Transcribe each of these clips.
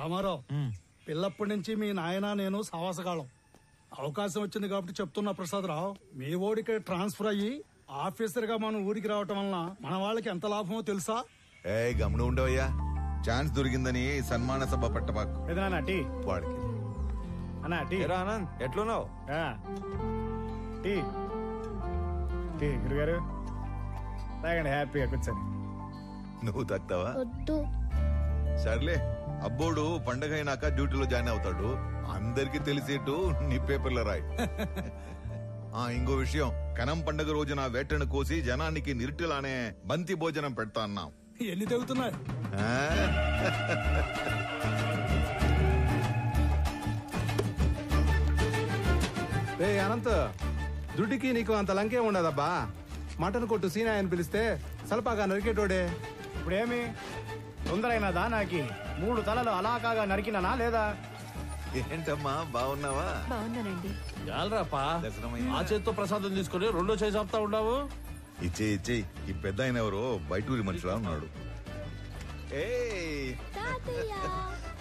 రామారావు, పిల్లప్పటి నుంచి మీ నాయన నేను సావాసగాళం. అవకాశం వచ్చింది కాబట్టి చెప్తున్నా ప్రసాదరావు, మీ ఓడికి ట్రాన్స్ఫర్ అయ్యి ఆఫీసర్ గా మనం ఊరికి రావటం వలన మన వాళ్ళకి ఎంత లాభమో తెలుసా? ఏ గమనం ఉండవయ్యా, ఛాన్స్ దొరికిందని సన్మాన సభ పట్టబాకు. వాడికి ఆనంద్ ఎట్లున్నావు? గురుగారు తాగండి, హ్యాపీగా కూర్చొని. నువ్వు తాగుతావా? సర్లే, అబ్బోడు పండగ అయినాక డ్యూటీలో జాయిన్ అవుతాడు. అందరికి తెలిసేట్టు నీ పేపర్లో రాయి. ఇంకో విషయం, కనం పండగ రోజున వేటను కోసి జనానికి నిరుటిలానే బంతి భోజనం పెడతా అన్నాం. ఎన్ని తెగుతున్నాయి? అనంత్, దుడ్డికి నీకు అంత లంకే ఉండదబ్బా. మటన్ కొట్టు సీనా అని పిలిస్తే సలపాగా నరికేటోడే. ఇప్పుడేమి తొందరైనదా? నాకి 3 తలలు అలాకాగా నరికినానా లేదా? ఏంటమ్మా, బాగున్నావా? బాగున్నానండి. చాలరాపా, ఆ చేతితో ప్రసాదం తీసుకుని రెండో చేయి చెప్తా ఉన్నావు. ఇచ్చే ఈ పెద్ద ఆయన ఎవరో బయటూరి మనుషులా ఉన్నాడు.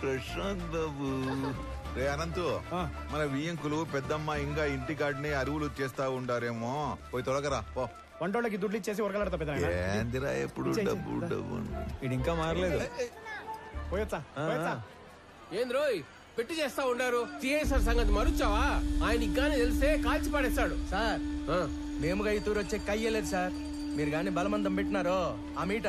ప్రశాంత్ బాబు. రే అనంతు, మన వియ్యంకులు పెద్దమ్మ ఇంకా ఇంటి కాడిని అరువులు చేస్తా ఉండారేమో, పోయి తొలగరా పో. వంటోళ్ళకి దుడ్లు ఇచ్చేసి ఉరకలాడతా పెద్ద. ఏందిరా ఎప్పుడు డబ్బు డబ్బు. ఇది ఇంకా మారలేదు. పోయొచ్చా? ఏంది రోయ్ పెట్టి చేస్తా ఉండారు? సిఐసార్ సంగతి మరుచావా? ఆయన ఇంకానే తెలిస్తే కాల్చి పడేస్తాడు. సార్, మేముగా ఈ తూరు వచ్చే కయ్యలేదు సార్. మీరు గాని బలమందం పెట్టినారో ఆ మీట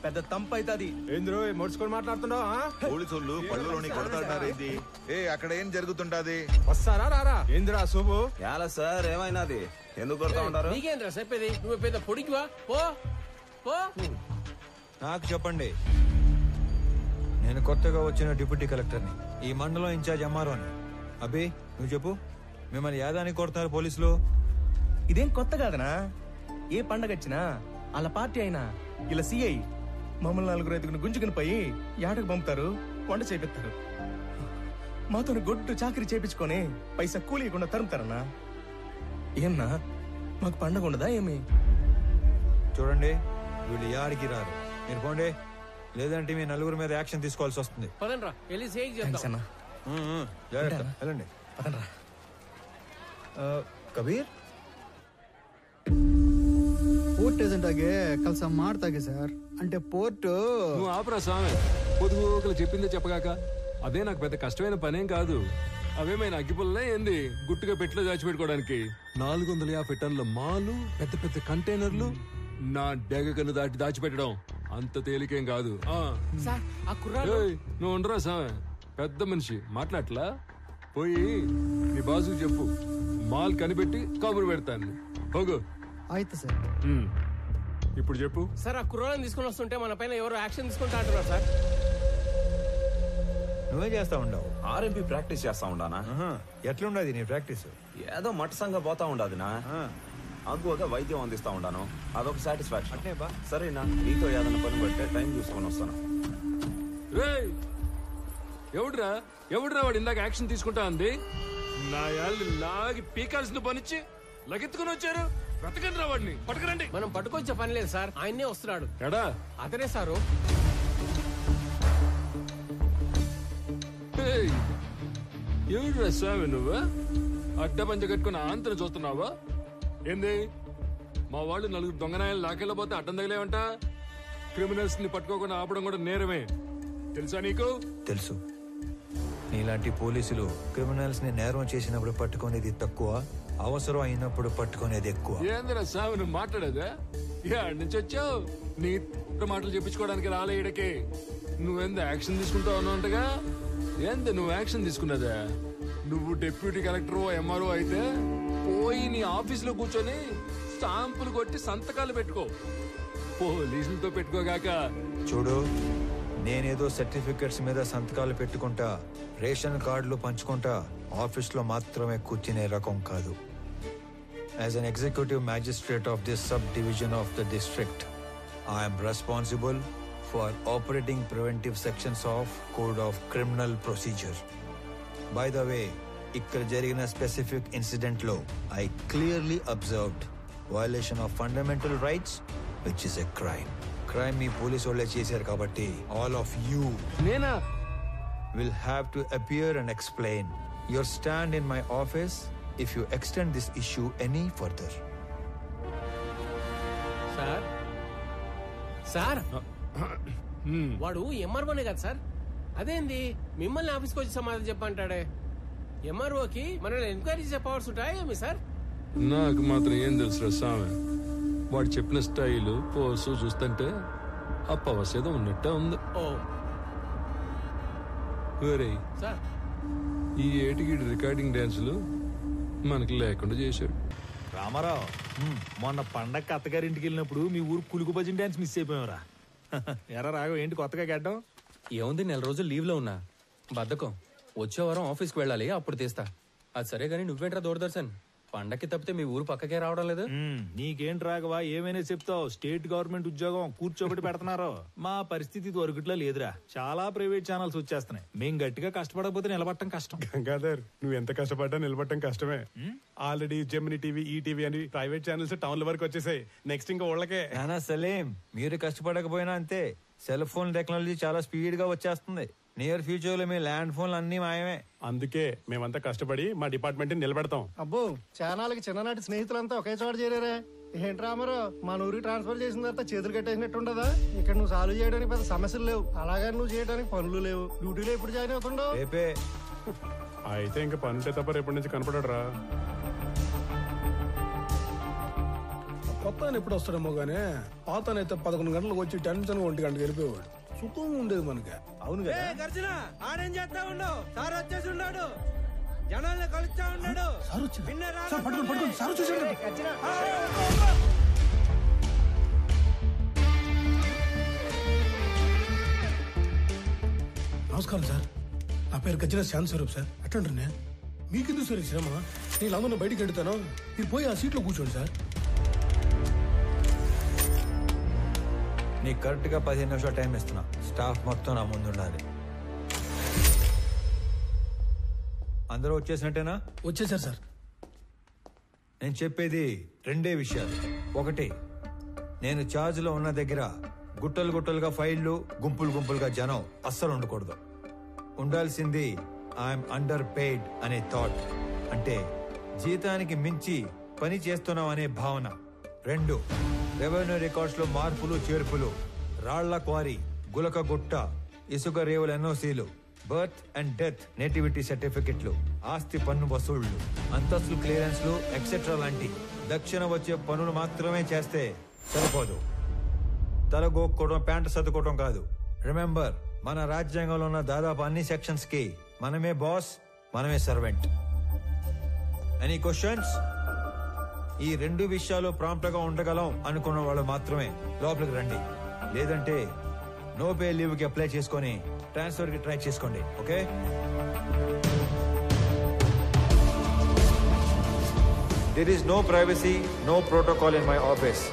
పెద్ద తంపు అవుతుంది. ఏంద్రో మొడుచుకొని మాట్లాడుతున్నావు? పోలీసులు పళ్ళులోని కొడతాడారేంది? అక్కడ ఏం జరుగుతుంటాది? వస్తారా రారా? ఏందిరా శుభు? ఎలా సార్, ఏమైనాది? ఎందుకు కొడతా ఉంటారు? నీకేంద్రా చెప్పేది? నువ్వు పెద్ద పొడికివా? పో పో. నాకు చెప్పండి, నేను కొత్తగా వచ్చిన డిప్యూటీ కలెక్టర్ని, ఈ మండలం ఇన్ఛార్జ్ ఎంఆర్ఓని. అభి, నువ్వు చెప్పు, మిమ్మల్ని యాదానికి కొడుతున్నారు పోలీసులు? ఇదేం కొత్త కాదనా? ఏ పండగ వచ్చినా వాళ్ళ పార్టీ అయినా ఇలా సిఐ మమ్మల్ని 4 గుంజుకుని పోయి యాటకు పంపుతారు, వంట చేపిస్తారు. మాతో గొడ్డు చాకరీ చేపించుకొని పైసా కూలీయకుండా తరుముతారన్నా. ఏమన్నా మాకు పండగ ఉండదా ఏమి? చూడండి, వీళ్ళు యాడికి రారు. మీరు పోండి, లేదంటే మీ నలుగురు మీద యాక్షన్ తీసుకోవాల్సి వస్తుంది. పదండ్రా, వెళ్ళి సేక్ చేద్దాం. జాగ్రత్త, వెళ్ళండి. పదండ్రా. ಕಬೀರ್, ಪೋರ್ಟ್ ಏಜೆಂಟ್ ಆಗಿ ಕೆಲಸ ಮಾಡ್ತಾಗೆ ಸರ್. అంటే పోర్టు నువ్వు ఆపరా స్వామి, పొదుగులు చెప్పిందే చెప్పగాక. అదే నాకు పెద్ద కష్టమైన పనేం కాదు. అవేమైనా అగ్గిపుల్లే ఏంది గుట్టుగా పెట్టిలో దాచిపెట్టుకోవడానికి? 450 టన్నుల మాలు, పెద్ద పెద్ద కంటైనర్లు నా డెగకను దాచిపెట్టడం అంత తేలికేం కాదు. నువ్వు ఉండరా స్వామి, పెద్ద మనిషి మాట్లాడలా. పోయి నీ బాసుకు చెప్పు, మాల్ కనిపెట్టి కబురు పెడతాను. పోగు. ఆಯ್ತು సార్. ఇప్పుడు చెప్పు సార్. ఆ కుర్రాళ్ళని తీసుకుని వస్తుంటే మన పైన ఎవరో యాక్షన్ తీసుకుంటా అంటున్నారు సార్. నువ్వే చేస్తా ఉండవు? ఆర్ఎంపీ ప్రాక్టీస్ చేస్తా ఉండానా? ఎట్లుండదు నీ ప్రాక్టీస్? ఏదో మట్టసంగా పోతా ఉండదునా. అగ్గువగా వైద్యం అందిస్తా ఉండాను, అదొక సాటిస్ఫాక్షన్. సరేనా, నీతో ఏదైనా పని పడితే టైం చూసుకొని వస్తాను. ఎవడురా వాడు ఇందాక యాక్షన్ తీసుకుంటా అంది? నా యాళ్ళు లాగి పీకాల్సిన పనిచ్చి లగెత్తుకుని వచ్చారు. బ్రతకండి రా వాడిని, పట్టుకురండి. మనం పట్టుకొచ్చే పని లేదు సార్, ఆయన్నే వస్తున్నాడు. ఎడా అతనే సారు. ఎవడురా స్వామి నువ్వు? అడ్డ పంచ కట్టుకుని ఆంతరం చూస్తున్నావా ఏంది? మా వాళ్ళు 4 దొంగనాయాలు లాకెళ్ళబోతే అడ్డం తగిలేవంట. క్రిమినల్స్ ని పట్టుకోకుండా ఆపడం కూడా నేరమే, తెలుసా నీకు? తెలుసు. నీలాంటి పోలీసులు క్రిమినల్స్ ని నేరం చేసినప్పుడు పట్టుకునేది తక్కువ, అవసరం అయినప్పుడు పట్టుకునేది ఎక్కువ. ఏందిరా స్వామి నువ్వు మాట్లాడేదా? ఏడు నుంచి వచ్చావు? నీ మాటలు చెప్పించుకోవడానికి రాలే ఈడకి. నువ్వెంత యాక్షన్ తీసుకుంటావు అన్నట్టుగా. ఏంది నువ్వు యాక్షన్ తీసుకున్నదా? నువ్వు డిప్యూటీ కలెక్టర్ ఎంఆర్ఓ అయితే పోయి నీ ఆఫీసులో కూర్చొని స్టాంపులు కొట్టి సంతకాలు పెట్టుకో, పోలీసులతో పెట్టుకోగాక. చూడు, నేనేదో సర్టిఫికెట్స్ మీద సంతకాలు పెట్టుకుంటా, రేషన్ కార్డులు పంచుకుంటా ఆఫీస్ లో మాత్రమే కూర్చునే రకం కాదు. As an executive magistrate of this sub division of the district, I'm responsible for operating preventive sections of code of criminal procedure. By the way, ఇక్కడ జరిగిన స్పెసిఫిక్ ఇన్సిడెంట్ లో I clearly observed violation of fundamental rights, which is a crime. Crime me police వాళ్ళే చేశారు కాబట్టి all of you. నేనా? will have to appear and explain your stand in my office if you extend this issue any further. Sir sir వాడు ఎంఆర్ఓనే కదా sir? అదేంది మిమ్మల్ని ఆఫీస్కి వచ్చి సమాధానం చెప్పంటాడే? ఎంఆర్ఓకి మనల్ని ఎంక్వైరీ చేసే పవర్స్ ఉంటాయా ఏమి సార్? నాకు మాత్రం ఏం తెలుసు స్వామి. వాడు చెప్పిన స్టైలు పోసు చూస్తుంటే ఆ పవర్స్ ఏదో ఉన్నట్టే ఉంది. ఓ ఒరేయ్, సార్ ఈ ఏటికి రికార్డింగ్ డాన్సులు మనకి లేకుండా చేశాడు. రామారావు, మొన్న పండగ అత్తగారింటికి వెళ్ళినప్పుడు మీ ఊరు కులుకు భజన డాన్స్ మిస్ అయిపోయావురా. ఎరా రాఘవ, ఏంటి కొత్తగా గడ్డం? ఏముంది, 4 రోజులు లీవ్ లో ఉన్నా. బద్ధకం. వచ్చే వారం ఆఫీస్కి వెళ్ళాలి, అప్పుడు తీస్తా. అది సరే గానీ నువ్వేంట్రా దూరదర్శన్? పండక్కి తప్పితే మీ ఊరు పక్కకే రావడం లేదు. నీకేంటి రాఘవ, ఏమైనా చెప్తావు? స్టేట్ గవర్నమెంట్ ఉద్యోగం కూర్చోబెట్టి పెడుతున్నారు. మా పరిస్థితి దొరకట్లో లేదురా. చాలా ప్రైవేట్ ఛానల్స్ వచ్చేస్తున్నాయి. మేం గట్టిగా కష్టపడకపోతే నిలబడటం కష్టం. గంగాధర్, నువ్వు ఎంత కష్టపడ్డా నిలబడటం కష్టమే. ఆల్రెడీ జెమిని టీవీ, ఈటీవీ అని ప్రైవేట్ ఛానల్స్ టౌన్ల వరకు వచ్చేసాయి. నెక్స్ట్ ఇంకా ఊళ్ళకే. నానా సలీం, మీరు కష్టపడకపోయినా అంతే. సెల్ ఫోన్ టెక్నాలజీ చాలా స్పీడ్ గా వచ్చేస్తుంది. నియర్ ఫ్యూచర్ లో మీ ల్యాండ్ ఫోన్లు అన్ని మాయమే. అందుకే మేమంతా కష్టపడి మా డిపార్ట్మెంట్ నిలబెడతాం. అబ్బో, చానాలకి చిన్ననాటి స్నేహితులంతా ఒకే చోట చేరారే. ఏంటి రామారావు, మన ఊరికి ట్రాన్స్ఫర్ చేసిన తర్వాత చేతులు కట్టేసినట్టు ఉండదా? ఇక్కడ నువ్వు సాల్వ్ చేయడానికి పెద్ద సమస్యలు లేవు, అలాగని నువ్వు చేయడానికి పనులు లేవు. డ్యూటీలో ఎప్పుడు జాయిన్ అవుతుండవు? రేపే. అయితే ఇంకా పనుంటే తప్ప రేపటి నుంచి కనపడరా. కొత్త ఎప్పుడు వస్తాడేమో గానీ పాతనైతే 11 గంటలకు వచ్చి టెన్షన్ 1 గంటకు వెళ్ళిపోయేవాడు. సుఖం ఉండేది మనకి. అవును కదా. గర్జన ఆడేం చేస్తా ఉండవు, సార్ వచ్చేసి ఉన్నాడు, జనాల్ని కలుస్తా ఉన్నాడు. సార్ వచ్చింది. సార్ పట్టుకోండి, పట్టుకోండి. సార్ వచ్చేసాడు. నమస్కారం సార్, నా పేరు గజ్జల శాంతి స్వరూప్ సార్. అట్లంటే మీకెందుకు సార్ శ్రమ? నేను అందరూ బయటికి వెళ్తాను, మీరు పోయి ఆ సీట్లో కూర్చోండి సార్. నీకు కరెక్ట్ గా 15 నిమిషాలు టైం ఇస్తున్నా. స్టాఫ్ మొత్తం నా ముందు ఉండాలి. అందరూ వచ్చేసినట్టేనా? వచ్చేసారు సార్. నేను చెప్పేది 2 విషయాలు. ఒకటి, నేను ఛార్జ్ లో ఉన్న దగ్గర గుట్టలు గుట్టలుగా ఫైళ్లు, గుంపులు గుంపులుగా జనం అస్సలు ఉండకూడదు. ఉండాల్సింది ఐఎమ్ అండర్ పెయిడ్ అనే థాట్, అంటే జీతానికి మించి పని చేస్తున్నాం అనే భావన. 2, రెవెన్యూ రికార్డ్స్ లో మార్పులు చేర్పులు, రాళ్ల క్వారీ, గులక గుట్ట, ఇసుక రేవుల ఎన్ఓసీలు, బర్త్ అండ్ డెత్ నేటివిటీ సర్టిఫికెట్లు, ఆస్తి పన్ను వసూళ్లు, అంతస్తులు క్లియరెన్స్లు ఎక్సెట్రా లాంటి దక్షిణ వచ్చే పనులు మాత్రమే చేస్తే సరిపోదు. తలగోక్కోవడం, ప్యాంటు సర్దుకోవడం కాదు. రిమెంబర్, మన రాజ్యాంగంలో ఉన్న దాదాపు అన్ని సెక్షన్స్ కి మనమే బాస్, మనమే సర్వెంట్. Any questions? ఈ 2 విషయాలు ప్రాంప్ట్ గా ఉండగలం అనుకున్న వాళ్ళు మాత్రమే లోపలికి రండి. లేదంటే నో పే లీవ్ కి అప్లై చేసుకొని ట్రాన్స్ఫర్ కి ట్రై చేసుకోండి. Okay? There is no privacy, no protocol in my office.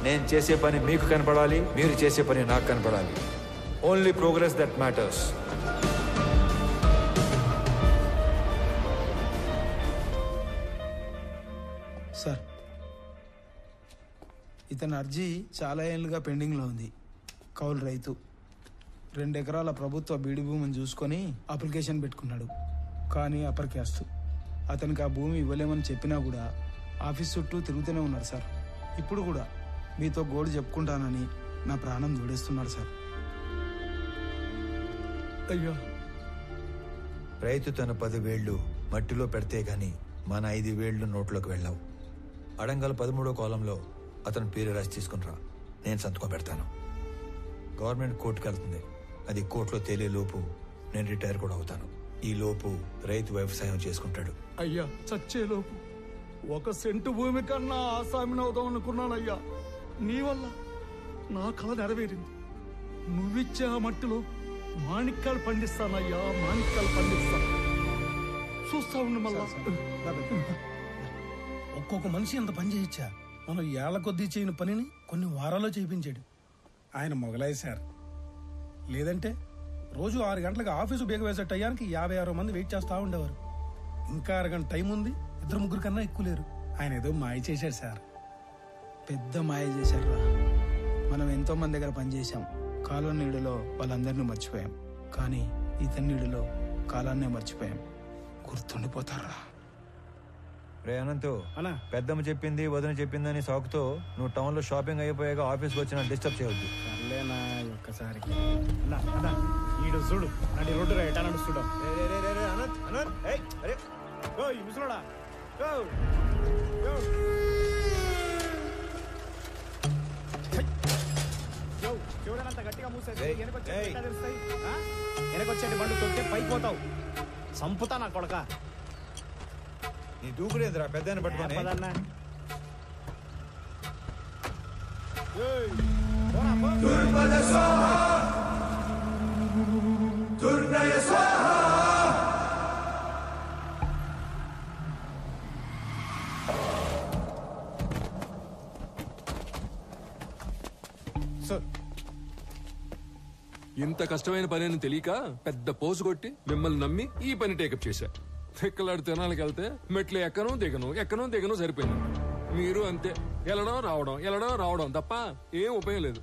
నేను చేసే పని మీకు కనపడాలి, మీరు చేసే పని నాకు కనపడాలి. Only progress that matters. Sir, ఇతని అర్జీ చాలా ఏళ్ళుగా పెండింగ్లో ఉంది. కౌలు రైతు, 2 ఎకరాల ప్రభుత్వ బీడి భూమిని చూసుకొని అప్లికేషన్ పెట్టుకున్నాడు. కానీ అప్పర్ క్యాస్ట్. అతనికి ఆ భూమి ఇవ్వలేమని చెప్పినా కూడా ఆఫీస్ చుట్టూ తిరుగుతూనే ఉన్నారు సార్. ఇప్పుడు కూడా మీతో గోడు చెప్పుకుంటానని నా ప్రాణం జోడేస్తున్నాడు సార్. అయ్యో, రైతు తన 10 వేళ్లు మట్టిలో పెడితే గాని మన 5 వేళ్లు నోట్లోకి వెళ్ళావు. అడంగల్ 13వ కాలంలో అతని పేరు రాసి తీసుకునిరా, నేను సంతకం పెడతాను. గవర్నమెంట్ కోర్టుకు వెళ్తుంది. అది కోర్టులో తేలే లోపు నేను రిటైర్ కూడా అవుతాను. ఈ లోపు రైతు వ్యవసాయం చేసుకుంటాడు. అయ్యా, చచ్చే లోపు 1 సెంటు భూమి కన్నా ఆసామిని అవుదాం అనుకున్నానయ్యా. నీ వల్ల నా కళ నెరవేరింది. నువ్విచ్చే ఆ మట్టిలో మాణిక్యాలు పండిస్తానయ్యా, మాణిక్యాలు పండిస్తాను. చూస్తా ఉండు మళ్ళా. ఒక్కొక్క మనిషి ఎంత పని చేయొచ్చా? మనం ఏళ్ల కొద్దీ చేయని పనిని కొన్ని వారాల్లో చేయించాడు. ఆయన మొగలాయి సార్. లేదంటే రోజు 6 గంటలకు ఆఫీసు బేగ వేసే టయానికి 56 మంది వెయిట్ చేస్తా ఉండేవారు. ఇంకా 6 గంట టైం ఉంది, 2-3 కన్నా ఎక్కువ లేరు. ఆయన ఏదో మాయ చేశాడు సార్. పెద్ద మాయ చేశారా? మనం ఎంతో మంది దగ్గర పనిచేశాం. కాలం నీడలో వాళ్ళందరినీ మర్చిపోయాం. కానీ ఇతన్నిడిలో కాలాన్నే మర్చిపోయాం. గుర్తుండిపోతారా? రే అనంతు, పెద్దమ్మ చెప్పింది వదిన చెప్పిందని సాకుతో నువ్వు టౌన్ లో షాపింగ్ అయిపోయాక ఆఫీస్కి వచ్చిన డిస్టర్బ్ చేయవద్దు. సర్లేనా ఒక్కసారి ఈడు చూడు నడి రోడ్డు ఎటా నడుస్తుడా. ముసలోడా చూడనంత గట్టిగా మూసేసి వెనకొచ్చేటి బండు తొక్కితే పైకి పోతావు. సంపుతా నా కొడక. నీ దూకుడేంద్రా పెద్ద పట్టుకొని. ఇంత కష్టమైన పని అని తెలియక పెద్ద పోసు కొట్టి మిమ్మల్ని నమ్మి ఈ పని టేకప్ చేశా. ఎక్కలాడు తినాలకి వెళ్తే మెట్లు ఎక్కను దిగను సరిపోయింది. మీరు అంతే, వెళ్ళడం రావడం తప్ప ఏం ఉపయోగం లేదు.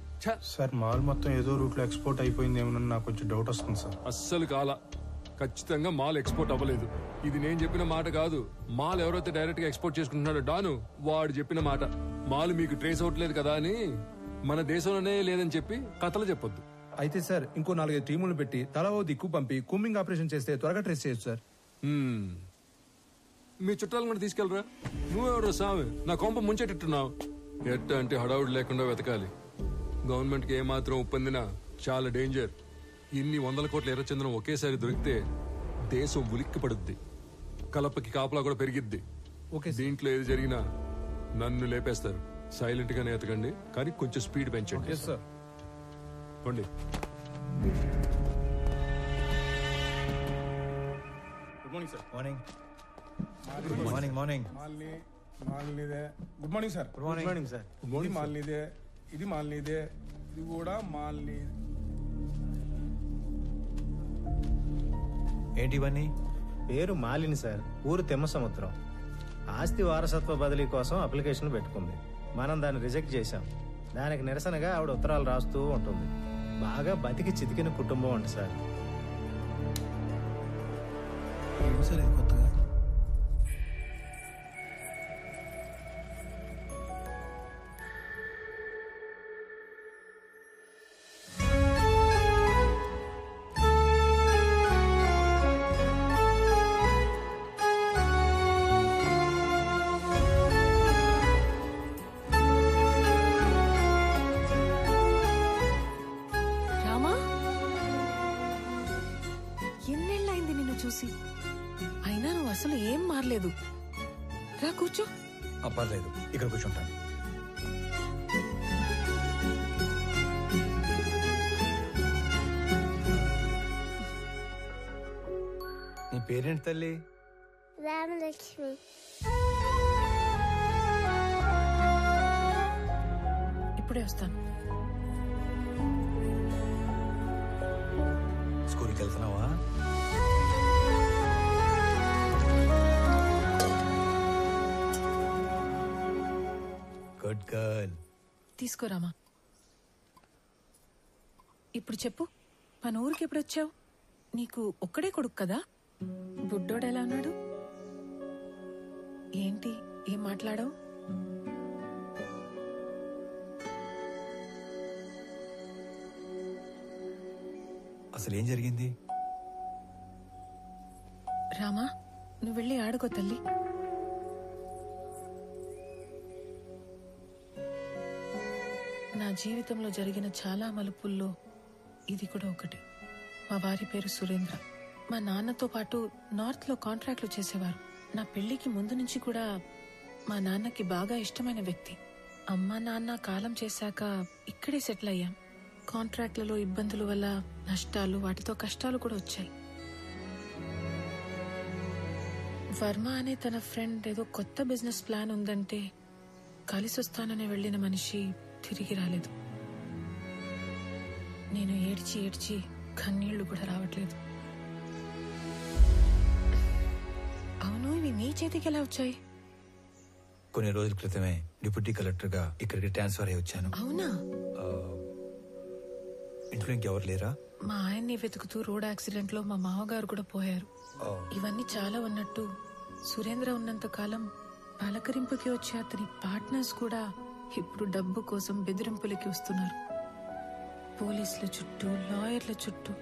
సార్ మాల్ మొత్తం ఏదో రూట్ లో ఎక్స్పోర్ట్ అయిపోయింది ఏమన్నా నాకు కొంచెం డౌట్ వస్తుంది సార్. అస్సలు కాల, ఖచ్చితంగా మాల్ ఎక్స్పోర్ట్ అవ్వలేదు. ఇది నేను చెప్పిన మాట కాదు. మాల్ ఎవరైతే డైరెక్ట్ గా ఎక్స్పోర్ట్ చేసుకుంటున్నాడో డాను వాడు చెప్పిన మాట. మాల్ మీకు ట్రేస్ అవ్వట్లేదు కదా అని మన దేశంలోనే లేదని చెప్పి కథలు చెప్పొద్దు. అయితే సార్ ఇంకో 4-5 టీములు పెట్టి తలా ఓ దిక్కు పంపి కూంబింగ్ ఆపరేషన్ చేస్తే త్వరగా ట్రేస్ చేయొచ్చు సార్. మీ చుట్టాలను కూడా తీసుకెళ్ళరా. నువ్వెవరో సామి నా కొంప ముంచేటట్టున్నావు. ఎట్ట అంటే హడావుడి లేకుండా వెతకాలి. గవర్నమెంట్ కి ఏమాత్రం ఒప్పందినా చాలా డేంజర్. ఇన్ని 100 కోట్ల ఎర్రచందనం ఒకేసారి దొరికితే దేశం ఉలిక్కి పడుద్ది. కలపకి కాపలా కూడా పెరిగిద్ది. దీంట్లో ఏది జరిగినా నన్ను లేపేస్తారు. సైలెంట్ గానే ఎతకండి, కానీ కొంచెం స్పీడ్ పెంచండి. పండి. Good morning sir. Morning. Good morning sir. Good morning sir. ఇది మాల్నీదే, ఇది మాల్నీదే, ఇది కూడా మాల్నీ. ఏంటి ఇవన్నీ? పేరు మాలిని సార్, ఊరు తెమ్మసముద్రం. ఆస్తి వారసత్వ బదిలీ కోసం అప్లికేషన్ పెట్టుకుంది. మనం దాన్ని రిజెక్ట్ చేశాం. దానికి నిరసనగా ఆవిడ ఉత్తరాలు రాస్తూ ఉంటుంది. బాగా బతికి చితికిన కుటుంబం అంట సార్. సరే కొత్తగా అయినా నువ్వు అసలు ఏం మారలేదు. రా కూర్చో. పర్లేదు, ఇక్కడ కూర్చుంటాను. నీ పేరేంటి తల్లి? రామలక్ష్మి. ఇప్పుడే వస్తాను. స్కూల్కి వెళ్తున్నావా? Good girl. తీసుకోరామా. ఇప్పుడు చెప్పు, మన ఊరికి ఎప్పుడు వచ్చావు? నీకు ఒక్కడే కొడుకు కదా? బుడ్డోడు ఎలా ఉన్నాడు? ఏంటి ఏం మాట్లాడావు? అసలు ఏం జరిగింది? రామా, నువ్వు వెళ్ళి ఆడుకో తల్లి. నా జీవితంలో జరిగిన చాలా మలుపుల్లో ఇది కూడా ఒకటి. మా వారి పేరు సురేంద్ర. మా నాన్నతో పాటు నార్త్ లో కాంట్రాక్ట్లు చేసేవారు. నా పెళ్లికి ముందు నుంచి కూడా మా నాన్నకి బాగా ఇష్టమైన వ్యక్తి. అమ్మ నాన్న కాలం చేశాక ఇక్కడే సెటిల్ అయ్యాం. కాంట్రాక్ట్లలో ఇబ్బందుల వల్ల నష్టాలు, వాటితో కష్టాలు కూడా వచ్చాయి. వర్మ అనే తన ఫ్రెండ్ ఏదో కొత్త బిజినెస్ ప్లాన్ ఉందంటే కలిసొస్తానని వెళ్లిన మనిషి తిరిగి రాలేదు. నేను ఏడ్చి ఏడ్చి కన్నీళ్లు కూడా రావట్లేదు. అవును, ఇవి నీ చేతికి ఎలా వచ్చాయి? కొన్ని రోజుల క్రితమే డిప్యూటీ కలెక్టర్ గా ఇక్కడికి ట్రాన్స్ఫర్ అయ్యి వచ్చాను. అవునా? ఇంట్లో ఇంకెవరు లేరా? మా ఆయన్ని వెతుకుతూ రోడ్ యాక్సిడెంట్ లో మా మామగారు కూడా పోయారు. ఇవన్నీ చాలా ఉన్నట్టు సురేంద్ర ఉన్నంత కాలం పలకరింపుకి వచ్చే అతని పార్ట్నర్స్ కూడా ఇప్పుడు డబ్బు కోసం బెదిరింపులకి వస్తున్నారు. పోలీసుల చుట్టూ, లాయర్ల చుట్టూ,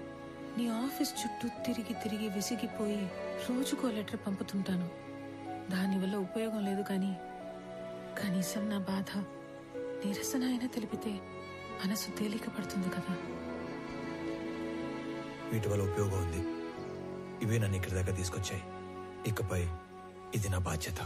నీ ఆఫీస్ చుట్టూ తిరిగి తిరిగి విసిగిపోయి రోజుకో లెటర్ పంపుతుంటాను. దానివల్ల ఉపయోగం లేదు, కానీ కనీసం నా బాధ నిరసన అయినా తెలిపితే మనసు తేలిక పడుతుంది కదా. వీటి వల్ల ఉపయోగం ఉంది. ఇవే నన్ను ఇక్కడి దాకా తీసుకొచ్చాయి. ఇకపై ఇది నా బాధ్యత.